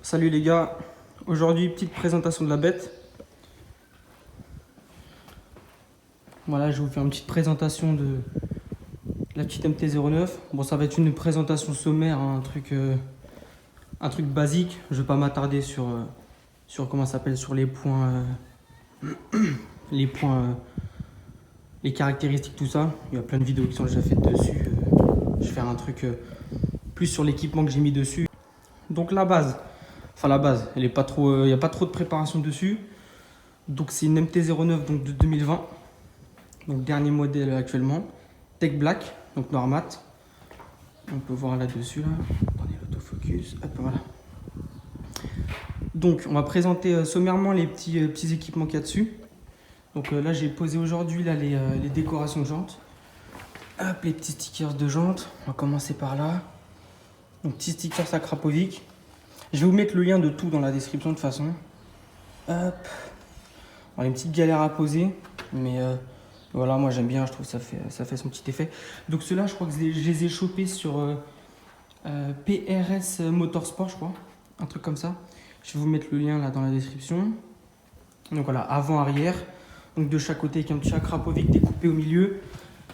Salut les gars, aujourd'hui petite présentation de la bête. Voilà, je vais vous faire une petite présentation de la petite MT-09. Bon, ça va être une présentation sommaire, hein, un truc basique. Je vais pas m'attarder sur comment ça s'appelle, sur les points, les points, les caractéristiques, tout ça. Il y a plein de vidéos qui sont déjà faites dessus. Je vais faire un truc plus sur l'équipement que j'ai mis dessus. Donc la base, elle est pas trop, il n'y a pas trop de préparation dessus. Donc c'est une MT-09 donc de 2020. Donc dernier modèle actuellement. Tech Black, donc noir mat. On peut voir là-dessus. Là. Attendez l'autofocus. Hop, voilà. Donc on va présenter sommairement les petits équipements qu'il y a dessus. Donc là j'ai posé aujourd'hui là, les décorations de jantes. Hop, les petits stickers de jantes. On va commencer par là. Donc petits stickers à Krapovic. Je vais vous mettre le lien de tout dans la description de toute façon. Hop. Alors, une petite galère à poser, mais voilà, moi j'aime bien, je trouve que ça fait son petit effet. Donc ceux-là, je crois que je les ai chopés sur PRS Motorsport, je crois, un truc comme ça. Je vais vous mettre le lien là dans la description. Donc voilà, avant-arrière, donc de chaque côté avec un petit Krapovic découpé au milieu,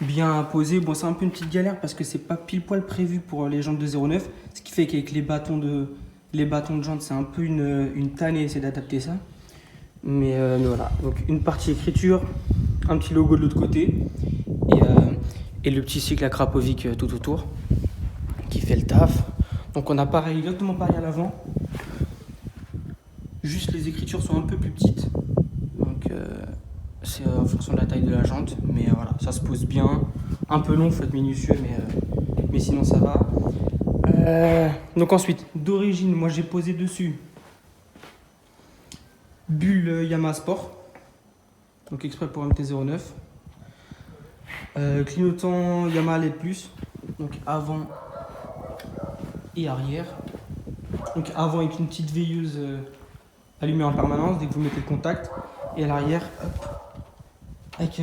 bien posé. Bon, c'est un peu une petite galère parce que c'est pas pile poil prévu pour les jantes de 0,9, ce qui fait qu'avec les bâtons de jantes, c'est un peu une tannée, essayer d'adapter ça. Mais voilà, donc une partie écriture, un petit logo de l'autre côté et le petit cycle à Krapovic tout autour qui fait le taf. Donc on a pareil, exactement pareil à l'avant, juste les écritures sont un peu plus petites, donc c'est en fonction de la taille de la jante, mais voilà, ça se pose bien, un peu long, faut être minutieux, mais sinon ça va. Donc ensuite, d'origine, moi j'ai posé dessus bulle Yamaha Sport, donc exprès pour MT-09. Clignotant Yamaha LED+, donc avant et arrière. Donc avant avec une petite veilleuse allumée en permanence dès que vous mettez le contact. Et à l'arrière, avec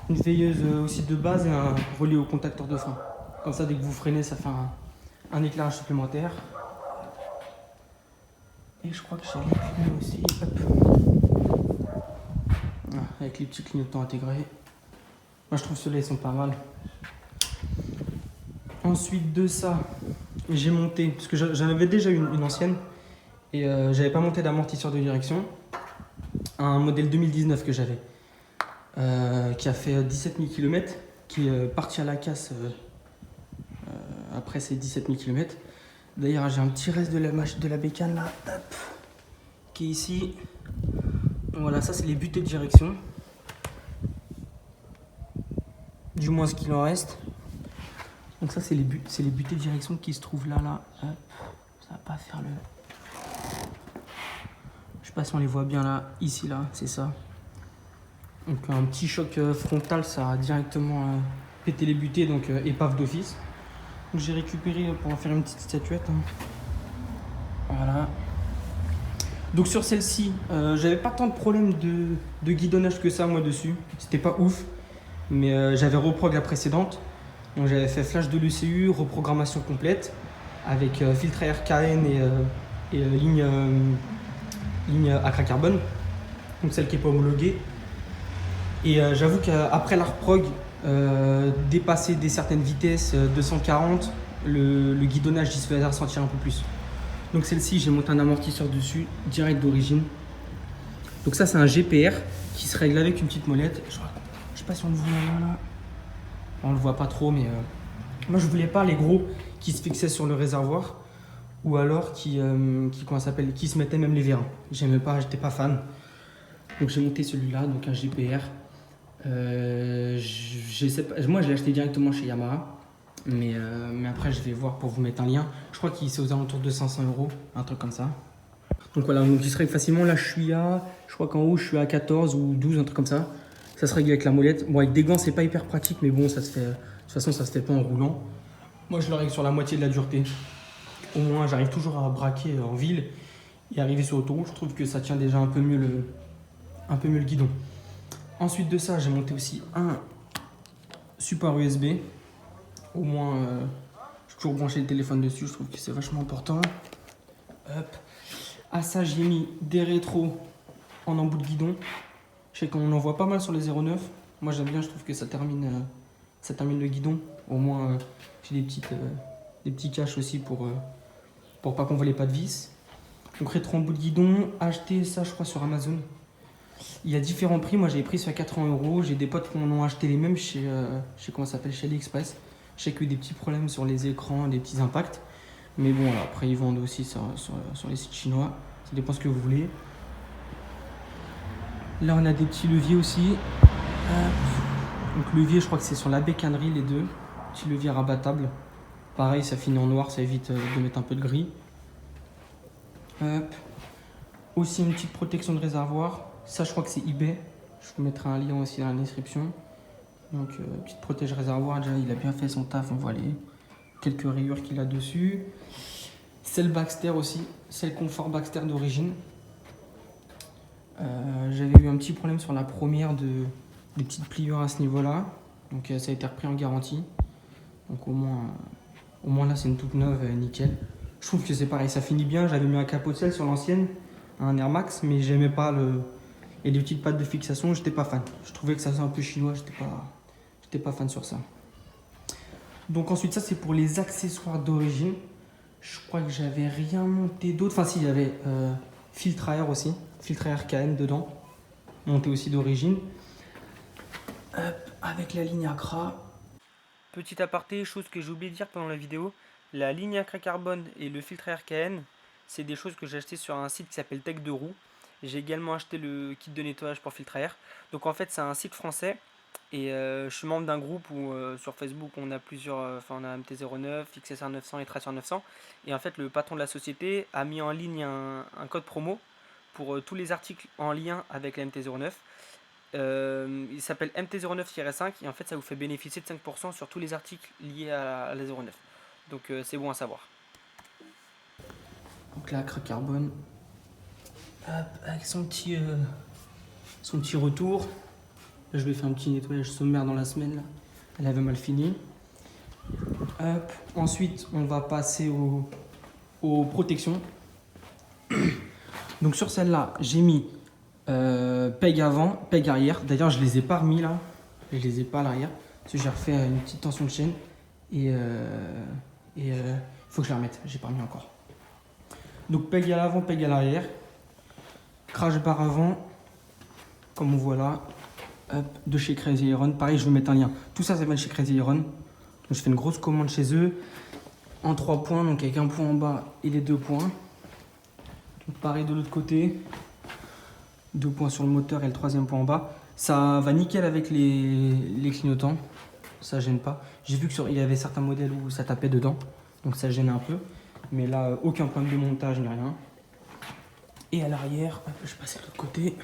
une veilleuse aussi de base et un relais au contacteur de frein. Comme ça, dès que vous freinez, ça fait un éclairage supplémentaire. Et je crois que j'ai les pneus aussi. Hop. Ah, avec les petits clignotants intégrés. Moi je trouve ceux-là ils sont pas mal. Ensuite de ça, j'ai monté, parce que j'en avais déjà une ancienne, et j'avais pas monté d'amortisseur de direction. Un modèle 2019 que j'avais, qui a fait 17 000 km, qui est parti à la casse après ces 17 000 km. D'ailleurs j'ai un petit reste de la bécane là, hop, qui est ici. Voilà, ça c'est les butées de direction. Du moins ce qu'il en reste. Donc ça c'est les butées de direction qui se trouvent là. Hop. Ça va pas faire le... Je sais pas si on les voit bien là, ici là, c'est ça. Donc un petit choc frontal, ça a directement pété les butées, donc épave d'office. Donc j'ai récupéré pour en faire une petite statuette. Hein. Voilà. Donc sur celle-ci, j'avais pas tant de problèmes de guidonnage que ça moi dessus. C'était pas ouf. Mais j'avais reprog la précédente. Donc j'avais fait flash de l'ECU, reprogrammation complète, avec filtre à air KN et ligne Acra-Carbone, donc celle qui n'est pas homologuée. Et j'avoue qu'après la reprog, dépasser certaines vitesses, 240, le guidonnage il se faisait ressentir un peu plus. Donc celle-ci, j'ai monté un amortisseur dessus, direct d'origine. Donc ça c'est un GPR qui se règle avec une petite molette. Je sais pas si on le voit là. On le voit pas trop, mais moi je voulais pas les gros qui se fixaient sur le réservoir ou alors qui se mettaient même les vérins. J'aimais pas, j'étais pas fan. Donc j'ai monté celui-là, donc un GPR. Moi je l'ai acheté directement chez Yamaha, mais après je vais voir pour vous mettre un lien. Je crois qu'il c'est aux alentours de 500 €, un truc comme ça. Donc voilà, donc il se règle facilement. Là je crois qu'en haut je suis à 14 ou 12, un truc comme ça. Ça se règle avec la molette. Bon, avec des gants, c'est pas hyper pratique, mais bon, ça se fait. De toute façon, ça se fait pas en roulant. Moi, je le règle sur la moitié de la dureté. Au moins, j'arrive toujours à braquer en ville et arriver sur l'autoroute. Je trouve que ça tient déjà un peu mieux le guidon. Ensuite de ça, j'ai monté aussi un support USB. Au moins, j'ai toujours branché le téléphone dessus. Je trouve que c'est vachement important. Hop. À ça, j'ai mis des rétros en embout de guidon. Je sais qu'on en voit pas mal sur les 09. Moi, j'aime bien, je trouve que ça termine le guidon. Au moins, j'ai des petits caches aussi pour pas qu'on voit les pas de vis. Donc, rétro en bout de guidon. Acheté ça, je crois, sur Amazon. Il y a différents prix. Moi, j'avais pris sur 80 €. J'ai des potes qui en ont acheté les mêmes chez comment ça s'appelle, chez AliExpress. Je sais qu'il y a eu des petits problèmes sur les écrans, des petits impacts. Mais bon, voilà, après, ils vendent aussi sur les sites chinois. Ça dépend ce que vous voulez. Là, on a des petits leviers aussi. Donc, levier, je crois que c'est sur la bécannerie, les deux. Petit levier rabattable. Pareil, ça finit en noir, ça évite de mettre un peu de gris. Hop. Aussi, une petite protection de réservoir. Ça, je crois que c'est eBay. Je vous mettrai un lien aussi dans la description. Donc, petite protège réservoir. Déjà, il a bien fait son taf. On voit les quelques rayures qu'il a dessus. Selle Baxter aussi. Selle confort Baxter d'origine. J'avais eu un petit problème sur la première des petites pliures à ce niveau-là. Donc, ça a été repris en garantie. Donc, au moins là, c'est une toute neuve, nickel. Je trouve que c'est pareil, ça finit bien. J'avais mis un capot de selle sur l'ancienne, un Air Max, mais j'aimais pas et des petites pattes de fixation, j'étais pas fan. Je trouvais que ça faisait un peu chinois, j'étais pas fan sur ça. Donc ensuite, ça c'est pour les accessoires d'origine. Je crois que j'avais rien monté d'autre. Enfin si, il y avait filtre à air aussi, filtre à air KN dedans, monté aussi d'origine. Avec la ligne Accra. Petit aparté, chose que j'ai oublié de dire pendant la vidéo, la ligne Accra carbone et le filtre à air KN, c'est des choses que j'ai acheté sur un site qui s'appelle Tech de Roue. J'ai également acheté le kit de nettoyage pour filtre à air. Donc en fait c'est un site français et je suis membre d'un groupe où sur Facebook on a plusieurs, on a MT09, XSR 900 et Tracer 900. Et en fait le patron de la société a mis en ligne un code promo pour tous les articles en lien avec la MT09. Il s'appelle MT09-5 et en fait ça vous fait bénéficier de 5% sur tous les articles liés à la 09. Donc c'est bon à savoir. Donc là, Accra carbone. Hop, avec son petit retour. Là, je lui ai fait un petit nettoyage sommaire dans la semaine. Là. Elle avait mal fini. Hop. Ensuite, on va passer aux protections. Donc sur celle-là, j'ai mis peg avant, peg arrière. D'ailleurs, je les ai pas remis là. Je les ai pas à l'arrière. Parce que j'ai refait une petite tension de chaîne. Et faut que je la remette. J'ai pas remis encore. Donc peg à l'avant, peg à l'arrière. Crash bar avant, comme on voit là, hop, de chez Crazy Iron. Pareil, je vais mettre un lien. Tout ça, ça vient de chez Crazy Iron. Donc, je fais une grosse commande chez eux en 3 points, donc avec un point en bas et les 2 points. Donc, pareil de l'autre côté, 2 points sur le moteur et le 3e point en bas. Ça va nickel avec les clignotants, ça gêne pas. J'ai vu qu'il y avait certains modèles où ça tapait dedans, donc ça gênait un peu. Mais là, aucun problème de montage ni rien. Et à l'arrière, je passe de l'autre côté.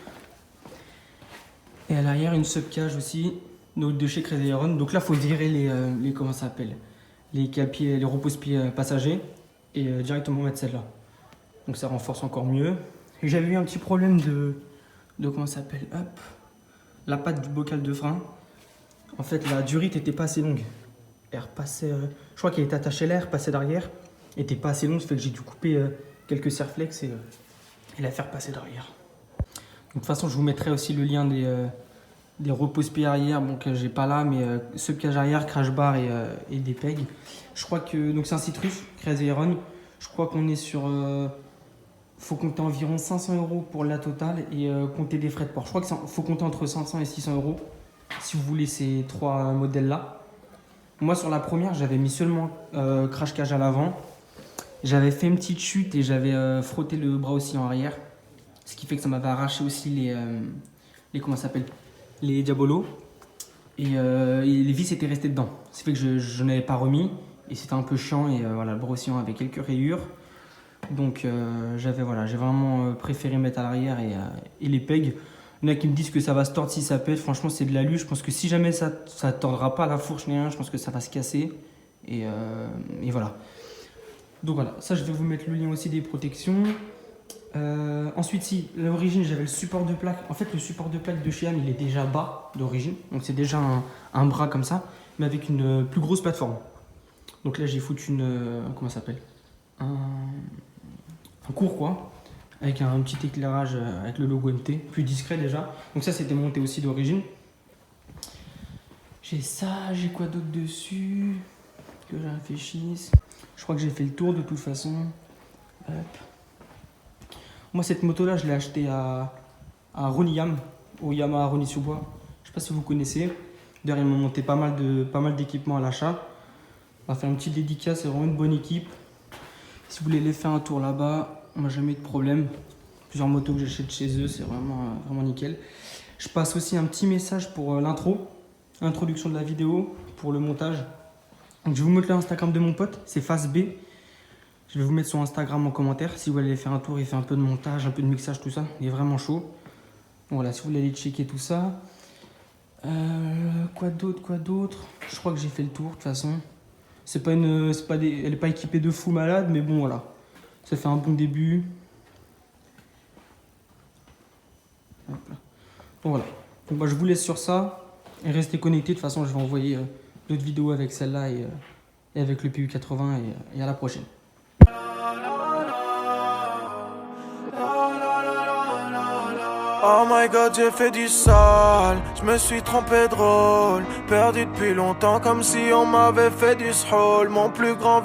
Et à l'arrière, une sub-cage aussi, de chez Crazy Iron. Donc là, il faut virer les comment ça s'appelle, les repose-pieds passagers et directement mettre celle-là. Donc ça renforce encore mieux. Et j'avais eu un petit problème de comment ça s'appelle, hop, la patte du bocal de frein. En fait, la durite n'était pas assez longue. Elle repassait, je crois qu'elle était attachée là, elle repassait derrière. Elle n'était pas assez longue, ça fait que j'ai dû couper quelques serflex et la faire passer derrière. Donc, de toute façon, je vous mettrai aussi le lien des repose-pieds arrière, bon, que j'ai pas là, mais sub-cage arrière, crash bar et des pegs. Je crois que, donc c'est un site russe, Crazy Iron. Je crois qu'on est sur, faut compter environ 500 € pour la totale et compter des frais de port. Je crois qu'il faut compter entre 500 et 600 € si vous voulez ces 3 modèles là. Moi sur la première, j'avais mis seulement crash cage à l'avant. J'avais fait une petite chute et j'avais frotté le bras aussi en arrière. Ce qui fait que ça m'avait arraché aussi les comment ça s'appelle, les diabolos. Et les vis étaient restées dedans. Ce qui fait que je n'avais pas remis. Et c'était un peu chiant. Et voilà, le brossillon avait quelques rayures. Donc j'ai vraiment préféré mettre à l'arrière et les pegs. Il y en a qui me disent que ça va se tordre si ça pète. Franchement, c'est de l'alu. Je pense que si jamais ça ne tordra pas la fourche ni rien, je pense que ça va se casser. Et voilà. Donc voilà, ça je vais vous mettre le lien aussi des protections. Ensuite, si l'origine, j'avais le support de plaque. En fait, le support de plaque de chez Ham, il est déjà bas d'origine. Donc c'est déjà un bras comme ça, mais avec une plus grosse plateforme. Donc là, j'ai foutu comment ça s'appelle, un court quoi, avec un petit éclairage avec le logo MT, plus discret déjà. Donc ça c'était monté aussi d'origine. J'ai ça, j'ai quoi d'autre dessus que je réfléchisse. Je crois que j'ai fait le tour de toute façon. Hop. Moi cette moto là je l'ai achetée à Roniyam, au Yamaha Rony-sur-Bois. Je sais pas si vous connaissez. D'ailleurs ils m'ont monté pas mal d'équipements à l'achat. On va faire une petite dédicace, c'est vraiment une bonne équipe. Si vous voulez les faire un tour là-bas, on n'a jamais eu de problème. Plusieurs motos que j'achète chez eux, c'est vraiment nickel. Je passe aussi un petit message pour l'introduction de la vidéo, pour le montage. Donc, je vais vous mettre l'Instagram de mon pote, c'est FaceB. Je vais vous mettre son Instagram en commentaire. Si vous voulez aller faire un tour, il fait un peu de montage, un peu de mixage, tout ça. Il est vraiment chaud. Donc, voilà, si vous voulez aller checker tout ça. Quoi d'autre. Je crois que j'ai fait le tour de toute façon. Elle n'est pas équipée de fou malade, mais bon voilà. Ça fait un bon début. Hop là. Donc voilà. Donc, je vous laisse sur ça. Et restez connectés. De toute façon, je vais envoyer d'autres vidéos avec celle-là et avec le PU80 et à la prochaine. Oh my god, j'ai fait du sale, je me suis trompé de rôle, perdu depuis longtemps comme si on m'avait fait du sroll. Mon plus grand